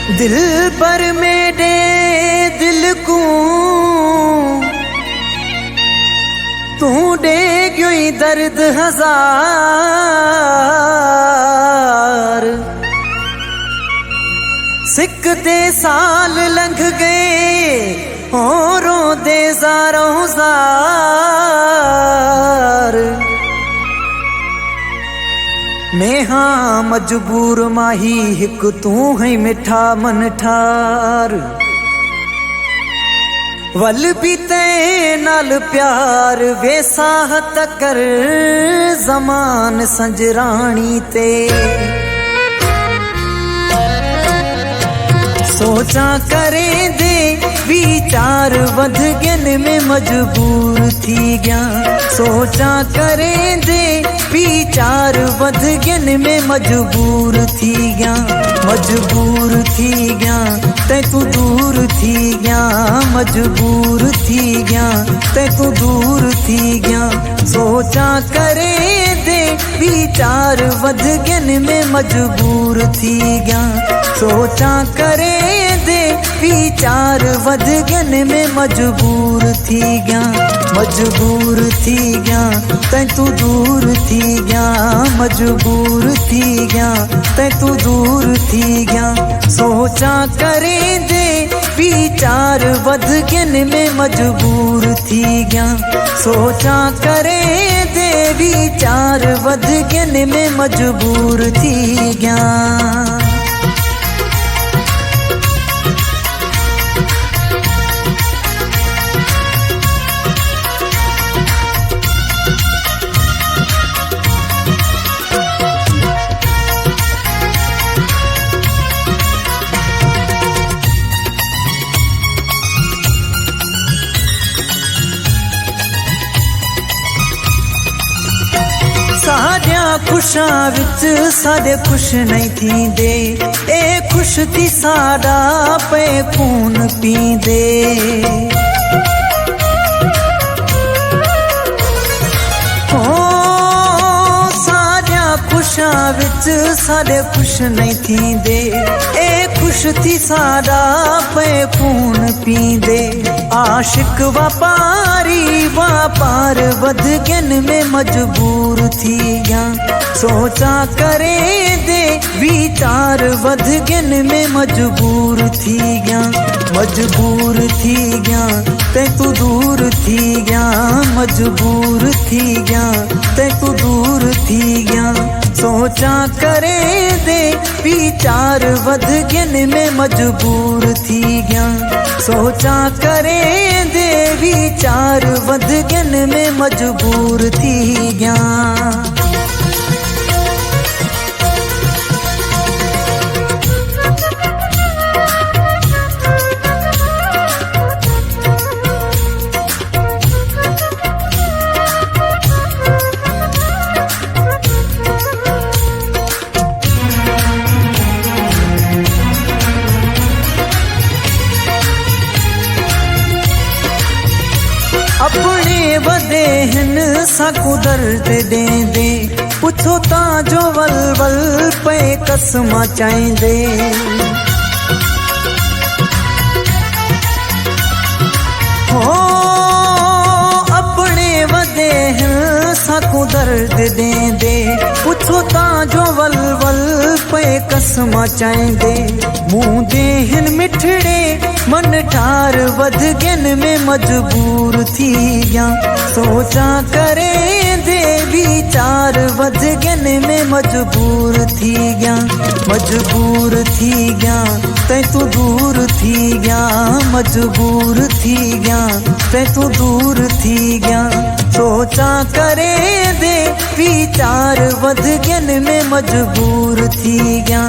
दिल पर मेरे दिल को तू दे गई दर्द हजार। सिकते साल लंघ गए औरों दे ज़ारों ज़ार। मैं हाँ मजबूर माही हिक तू है मिठा मन ठार। वल भी ते नाल प्यार वेसा हत कर ज़मान संजराणी ते। सोचा करें दे विचार वध गन में मजबूर थी गया। सोचा करें दे विचार वध गन में मजबूर थी गया। मजबूर थी गया ते तू दूर थी गया। मजबूर थी गया ते तू दूर थी गया। सोचा करें दे विचार वध गन में मजबूर थी गया। सोचा करें दे विचार वध गन में मजबूर थी गया। मजबूर थी गया ते तू दूर थी गया। मजबूर थी गया ते तू दूर थी गया। सोचा करें दे विचार वध गन में मजबूर थी गया। सोचा करें दे विचार वध गन में मजबूर थी गया। सारिया खुशां विच साडे खुश नहीं थींदे। ए खुश थी साडा पे खून पींदे। ओ सारिया खुशां विच साडे खुश नहीं थींदे। ए खुश थी साडा पे खून पींदे। आशिक वापारी वापार वध गन में मजबूर थी गया। सोचा करें दे विचार वध गन में मजबूर थी गया। मजबूर थी गया ते तू दूर थी गया। मजबूर थी गया ते तू दूर थी गया। सोचा करें दे विचार वध गन में मजबूर थी गया। सोचा करें दे विचार वध गन में मजबूर थी गया। अपने वदेहन साकू दर्द दे दे। पुछो ता जो वल वल पे कसमा चाइंदे। हो अपने वदेहन साकू दर्द दे दे। पुछो ता जो वल वल पे कसमा चाइंदे। मुंह देहन मिठड़े मन ठार वध गन में मजबूर थी गया। सोचा करें दे विचार वध गन में मजबूर थी गया। मजबूर थी गया ते तू दूर थी गया। मजबूर थी गया ते तू दूर थी गया। सोचा करें दे विचार वध गन में मजबूर थी गया।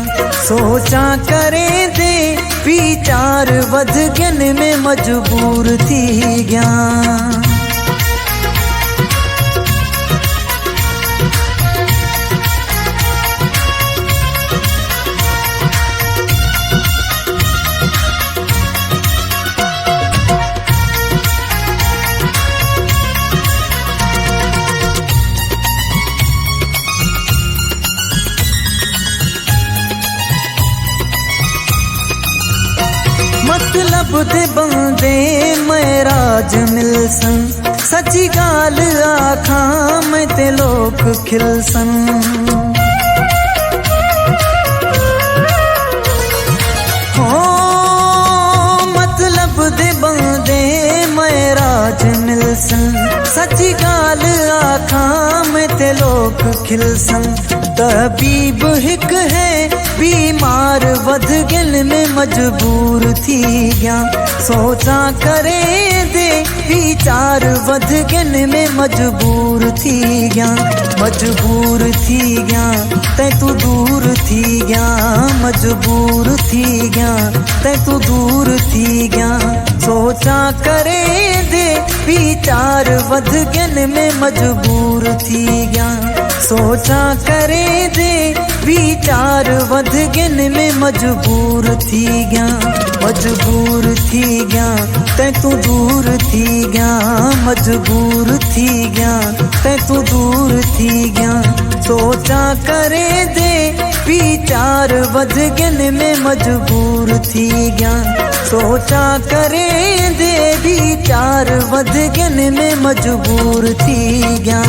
सोचा करें दे विचार वध गन में मजबूर थी गया। मतलब दे बंदे मैं राज मिलसन, सच्ची गाल आखा मैं ते लोग खिलसन। हो मतलब दे बंदे मैं राज मिलसन, सच्ची गाल आखा मैं ते लोग खिलसन। तबीब हिक है बीमार वध गिन में मजबूर थी गया, सोचा करे दे विचार वध गिन में मजबूर थी गया। मजबूर थी गया तै तू दूर थी गया, मजबूर थी गया तै तू दूर थी गया। सोचा करे दे विचार वध गिन में मजबूर थी गया, सोचा करे दे विचार वध गिन में मजबूर थी गया। मजबूर थी गया तै तू दूर थी गया, मजबूर थी गया तै तू दूर थी गया। सोचा करे दे विचार वध गिन में मजबूर थी गया, सोचा करे दे विचार वध गिन में मजबूर थी गया।